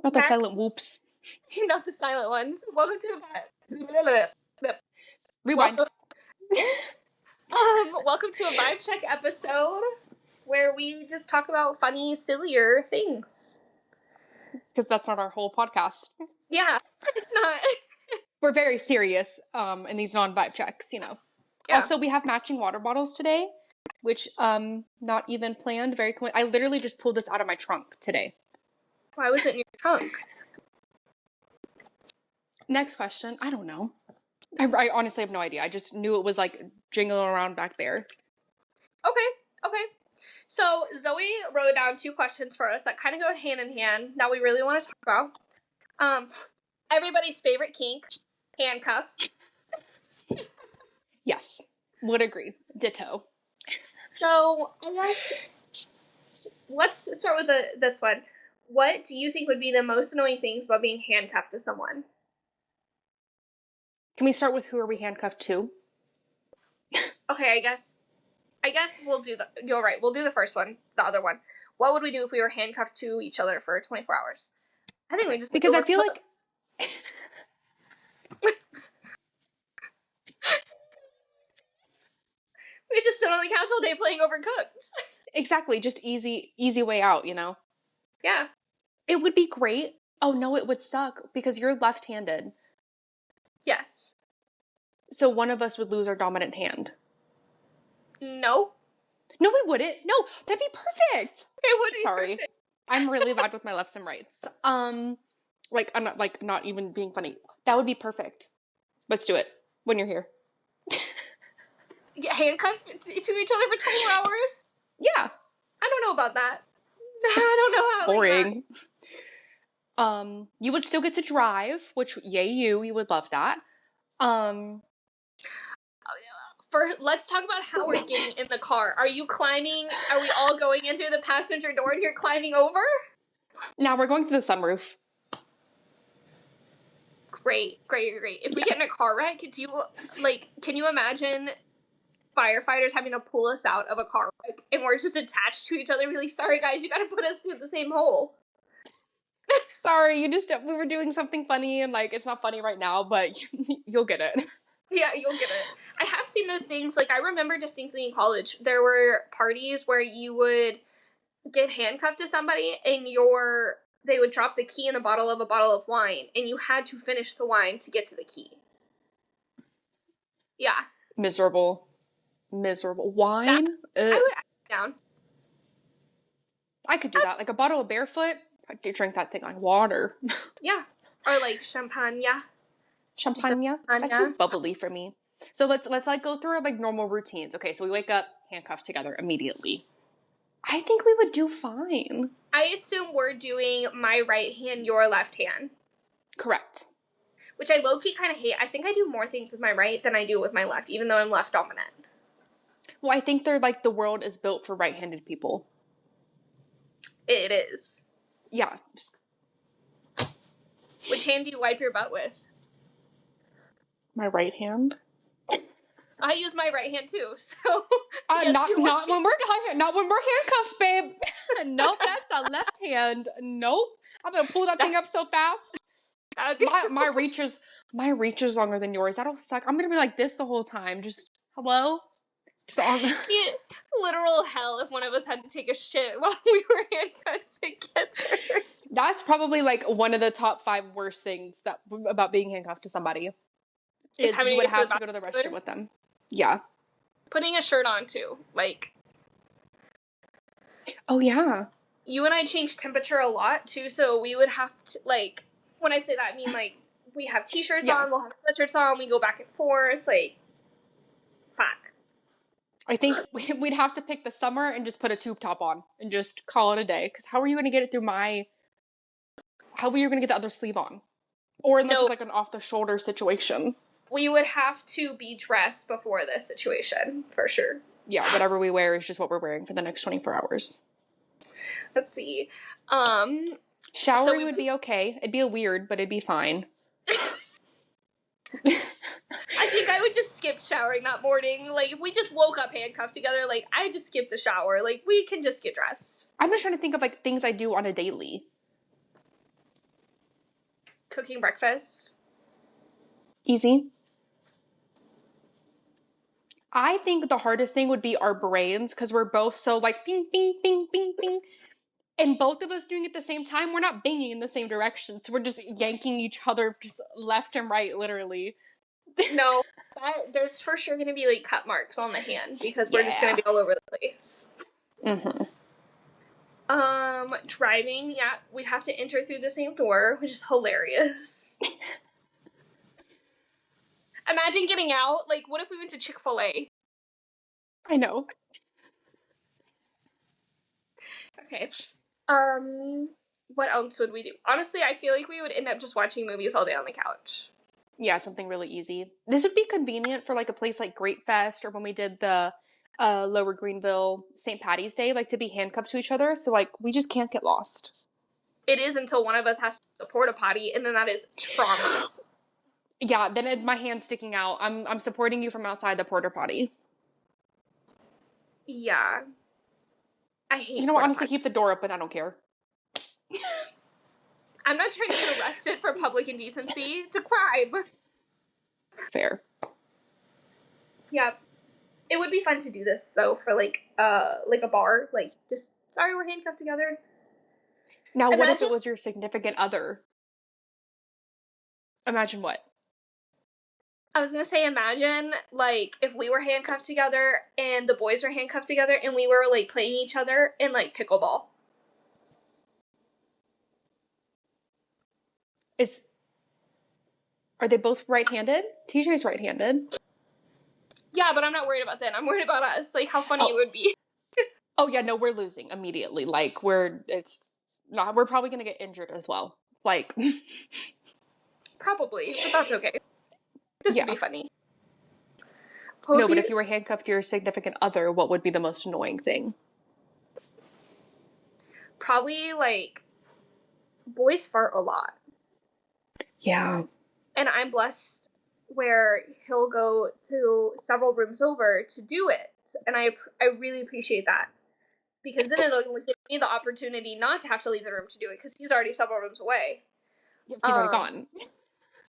Not the silent whoops. Not the silent ones. Welcome to Rewind. welcome to a vibe check episode where we just talk about funny, sillier things. Because that's not our whole podcast. Yeah, it's not. We're very serious in these non-vibe checks, you know. Yeah. Also, we have matching water bottles today, which not even planned. I literally just pulled this out of my trunk today. Why was it in your trunk? Next question. I don't know. I honestly have no idea. I just knew it was like jingling around back there. Okay. So Zoe wrote down 2 questions for us that kind of go hand in hand that we really want to talk about. Everybody's favorite kink, handcuffs. Yes, would agree. Ditto. So I guess let's start with this one. What do you think would be the most annoying things about being handcuffed to someone? Can we start with who are we handcuffed to? Okay, I guess we'll do you're right. We'll do the first one, the other one. What would we do if we were handcuffed to each other for 24 hours? I think we just because I feel like we just sit on the couch all day playing Overcooked. Exactly, just easy way out, you know? Yeah. It would be great. Oh no, it would suck because you're left-handed. Yes. So one of us would lose our dominant hand. No. No, we wouldn't. No, that'd be perfect. It would be Sorry. perfect. I'm really bad with my lefts and rights. I'm not even being funny. That would be perfect. Let's do it when you're here. Get handcuffed to each other for 24 hours? Yeah. I don't know about that. I don't know how. Boring. Like you would still get to drive, which yay you would love that. Let's talk about how we're getting in the car. Are you climbing? Are we all going in through the passenger door and you're climbing over? Now we're going through the sunroof. Great. If we get in a car wreck, can you imagine firefighters having to pull us out of a car wreck and we're just attached to each other? Really, sorry guys, you gotta put us through the same hole. Sorry, we were doing something funny and like it's not funny right now, but you'll get it. Yeah, you'll get it. I have seen those things. Like, I remember distinctly in college, there were parties where you would get handcuffed to somebody and they would drop the key in a bottle of wine, and you had to finish the wine to get to the key. Yeah. Miserable. Wine? I would down. I could do that. Like a bottle of Barefoot, I'd drink that thing like water. Yeah. Or like champagne. Champagne? That's too bubbly for me. So let's like go through our like normal routines. Okay, so we wake up handcuffed together immediately. I think we would do fine. I assume we're doing my right hand, your left hand. Correct. Which I low-key kind of hate. I think I do more things with my right than I do with my left, even though I'm left dominant. Well, I think they're like the world is built for right-handed people. It is. Yeah. Which hand do you wipe your butt with? My right hand. I use my right hand too, so yes, not when we're handcuffed, babe. Nope, that's a left hand. Nope. I'm gonna pull that thing up so fast. My reach is longer than yours. That'll suck. I'm gonna be like this the whole time. Just hello. Just on. Literal hell if one of us had to take a shit while we were handcuffed together. That's probably like one of the top 5 worst things about being handcuffed to somebody. Is you would have to go to the restroom with them. Yeah. Putting a shirt on too, like. Oh yeah. You and I change temperature a lot too, so we would have to like. When I say that, I mean like we have t-shirts on, we'll have sweatshirts on, we go back and forth, like. Fuck. I think we'd have to pick the summer and just put a tube top on and just call it a day. Because how are you going to get it through how are you going to get the other sleeve on? Or unless it's like an off-the-shoulder situation. We would have to be dressed before this situation, for sure. Yeah, whatever we wear is just what we're wearing for the next 24 hours. Let's see. Showering would be okay. It'd be weird, but it'd be fine. I think I would just skip showering that morning. Like, if we just woke up handcuffed together, like, I just skip the shower. Like, we can just get dressed. I'm just trying to think of, like, things I do on a daily. Cooking breakfast. Easy. I think the hardest thing would be our brains because we're both so like bing, bing, bing, bing, bing. And both of us doing it at the same time, we're not banging in the same direction. So we're just yanking each other just left and right, literally. No, there's for sure going to be like cut marks on the hand because we're just going to be all over the place. Mm-hmm. Driving, yeah, we'd have to enter through the same door, which is hilarious. Imagine getting out. Like, what if we went to Chick-fil-A? I know. Okay. What else would we do? Honestly, I feel like we would end up just watching movies all day on the couch. Yeah, something really easy. This would be convenient for like a place like Great Fest or when we did the Lower Greenville St. Patty's Day, like to be handcuffed to each other. So like we just can't get lost. It is until one of us has to support a potty, and then that is trauma. Yeah, then my hand's sticking out. I'm supporting you from outside the porta potty. Yeah. I hate You know what? Honestly, keep the door open. I don't care. I'm not trying to get arrested for public indecency. It's a crime. Fair. Yeah. It would be fun to do this, though, for, like a bar. Like, just, sorry, we're handcuffed together. Now, what if it was your significant other? Imagine what? I was going to say, imagine, like, if we were handcuffed together and the boys were handcuffed together and we were, like, playing each other in, like, pickleball. Are they both right-handed? TJ's right-handed. Yeah, but I'm not worried about that. I'm worried about us. Like, how funny it would be. Oh, yeah, no, we're losing immediately. Like, we're probably going to get injured as well. Like. Probably, but that's okay. This would be funny. No, but if you were handcuffed to your significant other, what would be the most annoying thing? Probably, like, boys fart a lot. Yeah. And I'm blessed where he'll go to several rooms over to do it. And I really appreciate that. Because then it'll give me the opportunity not to have to leave the room to do it, because he's already several rooms away. He's already gone.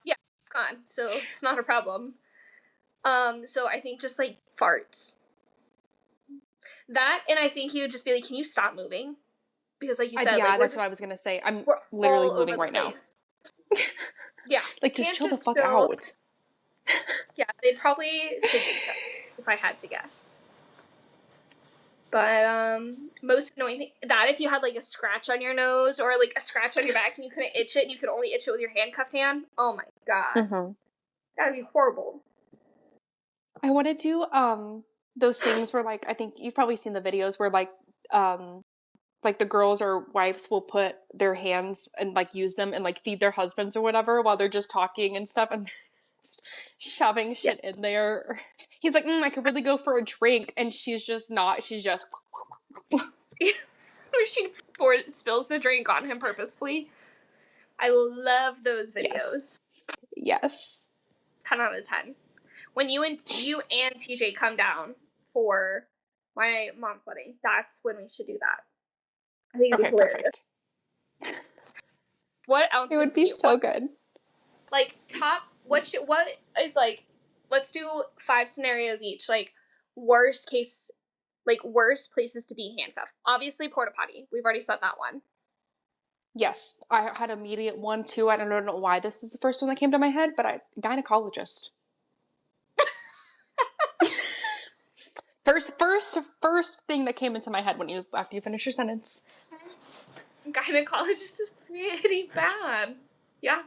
Yeah, gone. So it's not a problem. So I think just, like, farts. That, and I think he would just be like, can you stop moving? Because, like you said, yeah, that's what I was going to say. I'm literally moving right now. Yeah. Like, just chill the fuck out. Yeah, they'd probably sedate us, if I had to guess. But, most annoying thing, that if you had, like, a scratch on your nose, or, like, a scratch on your back, and you couldn't itch it, and you could only itch it with your handcuffed hand, oh my god. Mm-hmm. That'd be horrible. I want to do, those things where, like, I think you've probably seen the videos where, like the girls or wives will put their hands and, like, use them and, like, feed their husbands or whatever while they're just talking and stuff and shoving shit in there. He's like, I could really go for a drink, and she's just not. She's just. Or she spills the drink on him purposefully. I love those videos. Yes. 10 out of 10. When you and TJ come down for my mom's wedding, that's when we should do that. I think it'd be hilarious. Perfect. What else? It would be so good. Like, what is, like, let's do 5 scenarios each. Like, worst places to be handcuffed. Obviously, porta potty. We've already said that one. Yes. I had immediate one, too. I don't know why this is the first one that came to my head, but gynecologist. First thing that came into my head after you finish your sentence. Gynecologist is pretty bad. Yeah.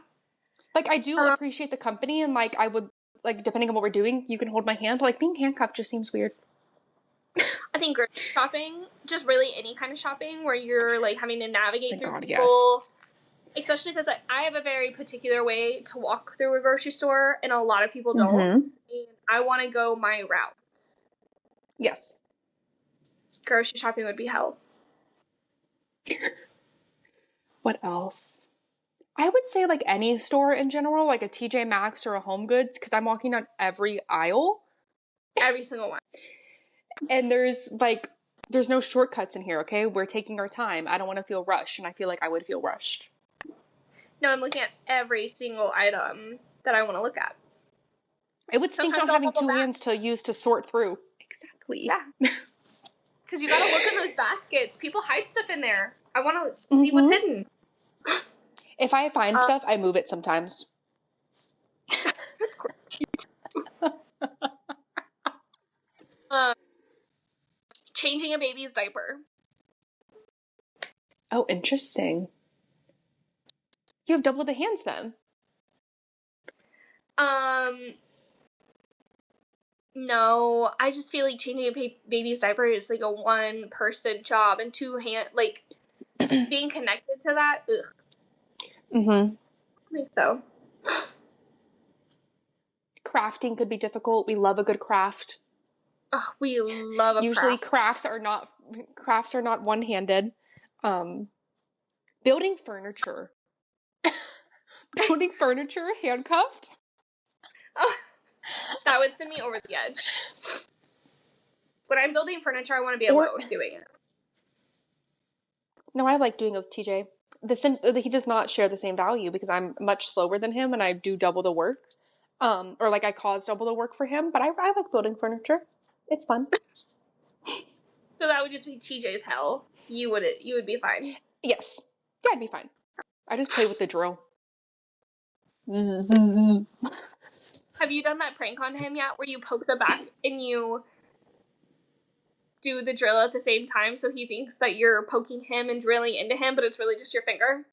Like, I do appreciate the company, and, like, I would, like, depending on what we're doing, you can hold my hand, but, like, being handcuffed just seems weird. I think grocery shopping, just really any kind of shopping where you're, like, having to navigate through people. Yes. Especially because, like, I have a very particular way to walk through a grocery store, and a lot of people don't. Mm-hmm. And I want to go my route. Yes. Grocery shopping would be hell. What else? I would say, like, any store in general, like a TJ Maxx or a Home Goods, because I'm walking on every aisle. Every single one. And there's no shortcuts in here, okay? We're taking our time. I don't want to feel rushed, and I feel like I would feel rushed. No, I'm looking at every single item that I want to look at. It would stink not having two hands to use to sort through. Exactly. Yeah. Because you gotta look in those baskets. People hide stuff in there. I want to see what's hidden. If I find stuff, I move it sometimes. Changing a baby's diaper. Oh, interesting. You have double the hands then. No, I just feel like changing a baby's diaper is like a one-person job, and like, being connected to that, ugh. I think so. Crafting could be difficult. We love a good craft. Oh, we love a Usually craft. crafts are not one-handed. Building furniture. Building furniture handcuffed? Oh, that would send me over the edge. When I'm building furniture, I want to be alone doing it. No, I like doing it with TJ. He does not share the same value because I'm much slower than him and I do double the work. Or like I cause double the work for him, but I like building furniture. It's fun. So that would just be TJ's hell. You would be fine. Yes. Yeah, I'd be fine. I just play with the drill. Have you done that prank on him yet where you poke the back and you do the drill at the same time so he thinks that you're poking him and drilling into him, but it's really just your finger?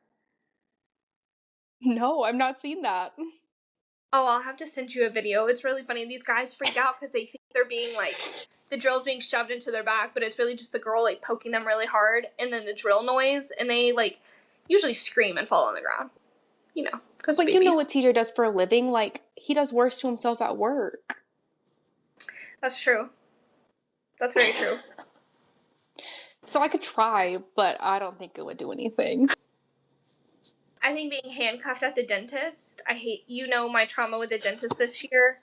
No, I've not seen that. Oh, I'll have to send you a video. It's really funny. These guys freak out because they think they're being like, the drill's being shoved into their back, but it's really just the girl like poking them really hard and then the drill noise, and they like usually scream and fall on the ground. You know, because But you know what TJ does for a living? Like, he does worse to himself at work. That's true. That's very true. So I could try, but I don't think it would do anything. I think being handcuffed at the dentist, I hate, my trauma with the dentist this year.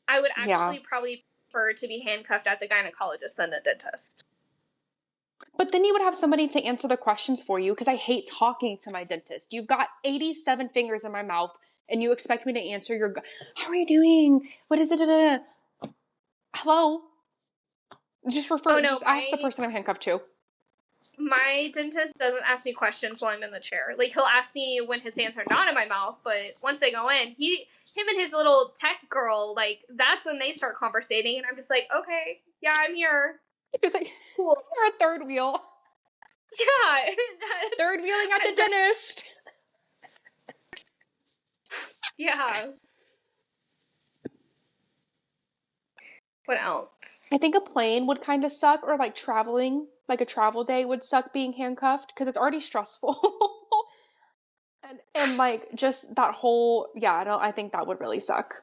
I would actually probably prefer to be handcuffed at the gynecologist than the dentist. But then you would have somebody to answer the questions for you, because I hate talking to my dentist. You've got 87 fingers in my mouth, and you expect me to answer your, how are you doing? What is it? Hello? Just ask the person I'm handcuffed to. My dentist doesn't ask me questions while I'm in the chair. Like, he'll ask me when his hands are not in my mouth, but once they go in, him and his little tech girl, like, that's when they start conversating, and I'm just like, okay, yeah, I'm here. He's like, cool. You're a third wheel. Yeah. Third wheeling at the dentist. Yeah. What else? I think a plane would kind of suck, or like traveling, like a travel day would suck being handcuffed, because it's already stressful. and like just that whole, I think that would really suck.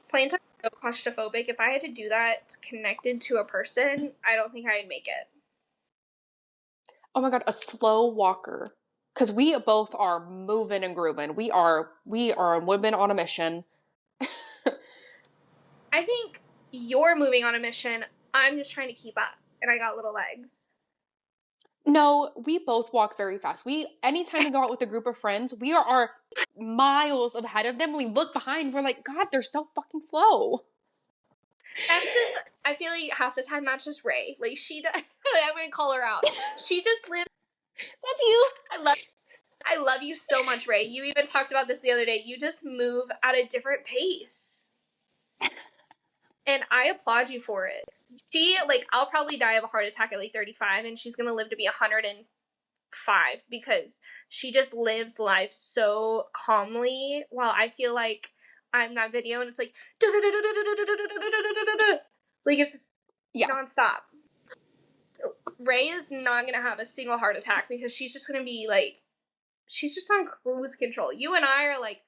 Planes are so claustrophobic. If I had to do that connected to a person, I don't think I'd make it. Oh my god, a slow walker. Because we both are moving and grooving. We are women on a mission. I think you're moving on a mission. I'm just trying to keep up, and I got little legs. No, we both walk very fast. Anytime we go out with a group of friends, we are miles ahead of them. We look behind, we're like, God, they're so fucking slow. That's just, I feel like half the time that's just Ray. Like, she does, I'm gonna call her out. She just lives. Love you. I love you so much, Ray. You even talked about this the other day. You just move at a different pace. And I applaud you for it. I'll probably die of a heart attack at like 35, and she's gonna live to be 105 because she just lives life so calmly, while I feel like I'm that video and it's like, like it's nonstop. Ray is not gonna have a single heart attack because she's just gonna be like, she's just on cruise control. You and I are like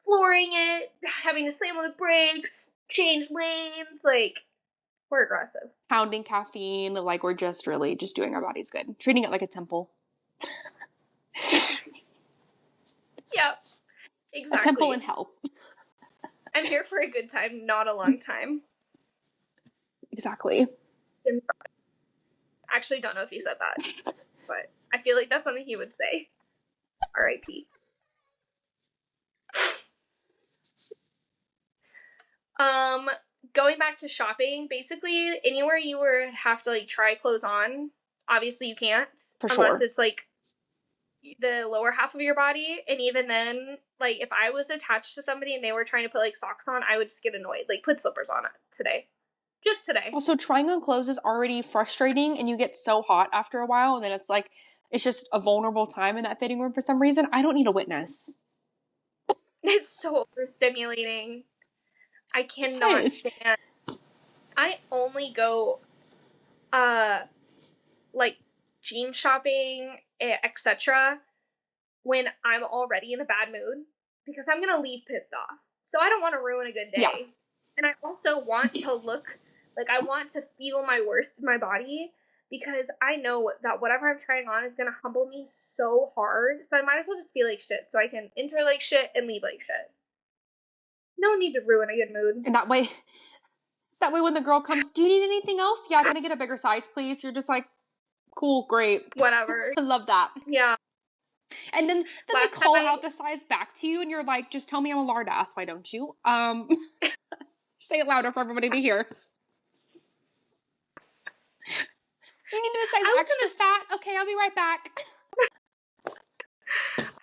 flooring it, having to slam on the brakes, change lanes, like, we're aggressive. Pounding caffeine, like we're just really just doing our bodies good. Treating it like a temple. Yep. Exactly. A temple in hell. I'm here for a good time, not a long time. Exactly. Actually, don't know if he said that, but I feel like that's something he would say. R.I.P. Going back to shopping, basically anywhere you would have to like try clothes on, obviously you can't. For unless sure. it's like the lower half of your body, and even then, like if I was attached to somebody and they were trying to put like socks on, I would just get annoyed. Like, put slippers on it today. Just today. Also, trying on clothes is already frustrating, and you get so hot after a while, and then it's like, it's just a vulnerable time in that fitting room for some reason. I don't need a witness. It's so overstimulating. I cannot stand. I only go, like, jean shopping, etc., when I'm already in a bad mood, because I'm gonna leave pissed off. So I don't want to ruin a good day. Yeah. And I also want to look like I want to feel my worst in my body, because I know that whatever I'm trying on is gonna humble me so hard. So I might as well just feel like shit, so I can enter like shit and leave like shit. No need to ruin a good mood. And that way when the girl comes, do you need anything else? Yeah, can I get a bigger size, please? You're just like, cool, great. Whatever. I love that. Yeah. And then they call out the size back to you, and you're like, just tell me I'm a lard ass, why don't you? Say it louder for everybody to hear. You need a size extra fat? Okay, I'll be right back.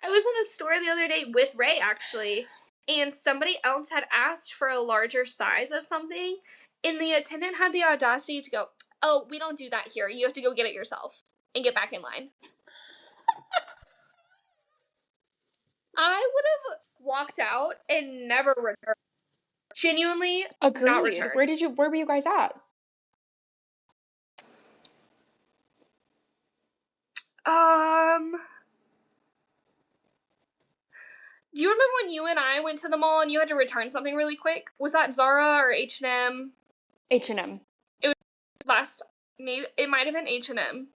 I was in a store the other day with Ray, actually, and somebody else had asked for a larger size of something, and the attendant had the audacity to go, oh, we don't do that here. You have to go get it yourself and get back in line. I would have walked out and never returned. Genuinely, agreed. Not returned. Where were you guys at? Do you remember when you and I went to the mall and you had to return something really quick? Was that Zara or H&M? H&M. It was maybe it might have been H&M.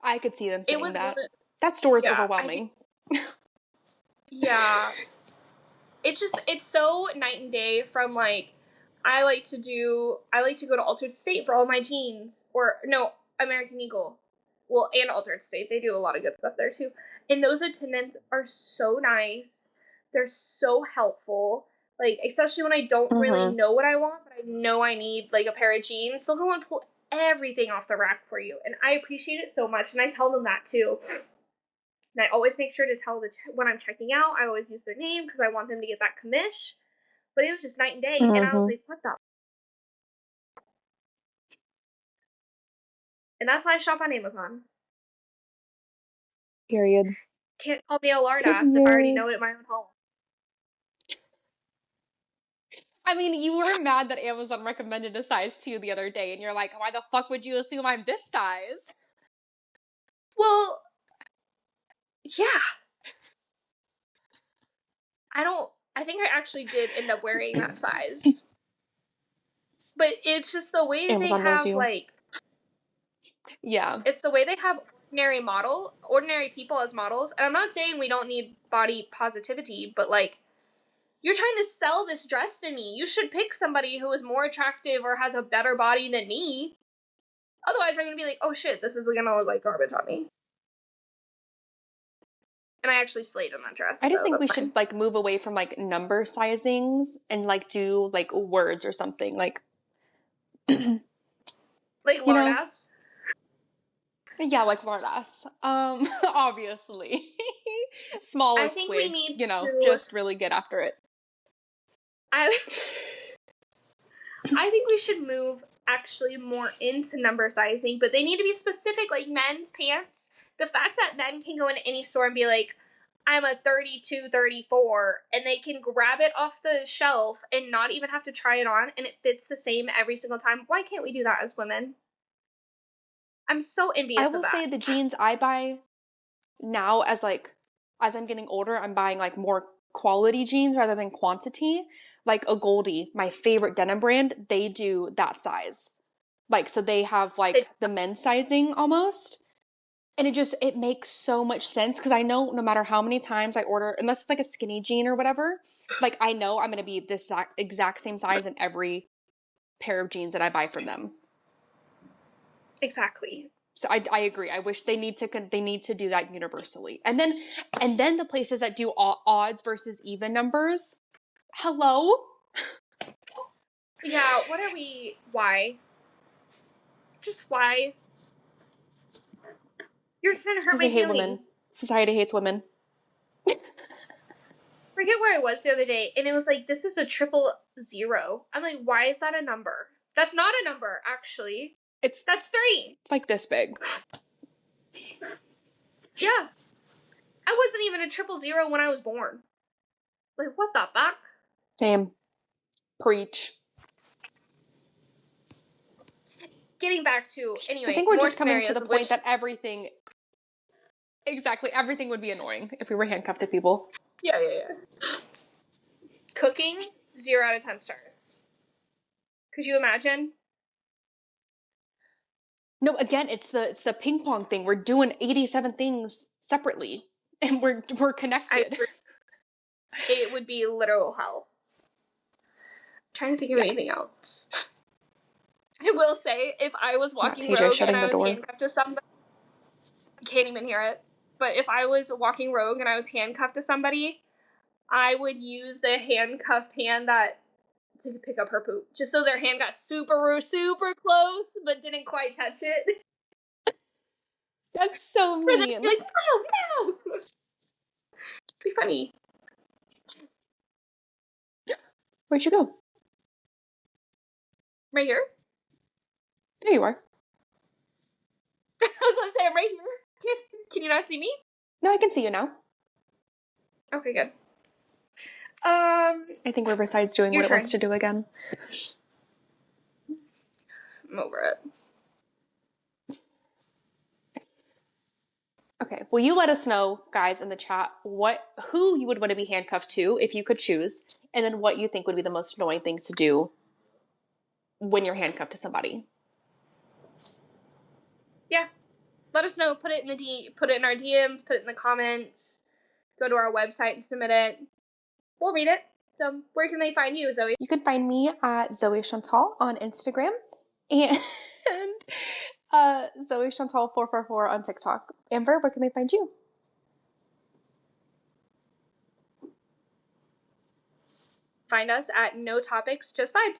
I could see them saying that. That store is overwhelming. Yeah. It's so night and day from, like, I like to go to Altered State for all my jeans. Or, no, American Eagle. Well, and Altered State. They do a lot of good stuff there, too. And those attendants are so nice. They're so helpful. Like, especially when I don't really know what I want, but I know I need, like, a pair of jeans. They'll go and pull everything off the rack for you. And I appreciate it so much. And I tell them that, too. And I always make sure to tell when I'm checking out, I always use their name because I want them to get that commish. But it was just night and day, and I was like, what the? And that's why I shop on Amazon. Period. Can't call me a lard ass if I already know it in my own home. I mean, you were mad that Amazon recommended a size 2 the other day, and you're like, why the fuck would you assume I'm this size? Well, yeah. I think I actually did end up wearing that size. But it's just the way Amazon they have, like... Yeah. It's the way they have ordinary people as models. And I'm not saying we don't need body positivity, but, like, you're trying to sell this dress to me. You should pick somebody who is more attractive or has a better body than me. Otherwise, I'm going to be like, oh shit, this is going to look like garbage on me. And I actually slayed in that dress. I just think we should, like, move away from, like, number sizings and, like, do, like, words or something. Like, like lard ass? Yeah, like lard ass. Obviously. Smallest twig. We need just really get after it. I think we should move actually more into number sizing, but they need to be specific, like men's pants. The fact that men can go into any store and be like, I'm a 32, 34, and they can grab it off the shelf and not even have to try it on, and it fits the same every single time. Why can't we do that as women? I'm so envious of that. I will say the jeans I buy now, as I'm getting older, I'm buying, like, more quality jeans rather than quantity. Like a Goldie, my favorite denim brand, they do that size. Like, so they have, like, the men's sizing almost. And it makes so much sense, because I know no matter how many times I order, unless it's like a skinny jean or whatever, like, I know I'm going to be this exact same size in every pair of jeans that I buy from them. Exactly. So I agree. I wish they need to do that universally. And then the places that do odds versus even numbers. Hello? Yeah, what are we? Why? Just why? You're trying to hurt Because my they hate feelings. women. Society hates women. Forget where I was the other day, and it was like, this is a 000. I'm like, why is that a number? That's not a number, actually. That's 3. It's like this big. Yeah. I wasn't even a 000 when I was born. Like, what the fuck? Same. Preach. Getting back to, anyway, So I think we're more just coming to the scenarios, point that everything would be annoying if we were handcuffed to people. Yeah. Cooking, 0 out of 10 stars. Could you imagine? No, again, it's the ping pong thing. We're doing 87 things separately, and we're connected. It would be literal hell. I'm trying to think of anything else. I will say, if I was walking rogue and I was handcuffed to somebody, you can't even hear it, but if I was walking rogue and I was handcuffed to somebody, I would use the handcuffed hand to pick up her poop, just so their hand got super, super close, but didn't quite touch it. That's so mean. Like, no! Be funny. Where'd you go? Right here? There you are. I was going to say, I'm right here. Can you not see me? No, I can see you now. Okay, good. I think Riverside's doing what it wants to do again. I'm over it. Okay, well, you let us know, guys, in the chat, who you would want to be handcuffed to if you could choose, and then what you think would be the most annoying things to do when you're handcuffed to somebody. Yeah, let us know. Put it in our DMs. Put it in the comments. Go to our website and submit it. We'll read it. So, where can they find you, Zoe? You can find me at Zoe Chantal on Instagram and Zoe Chantal 444 on TikTok. Amber, where can they find you? Find us at No Topics, Just Vibes.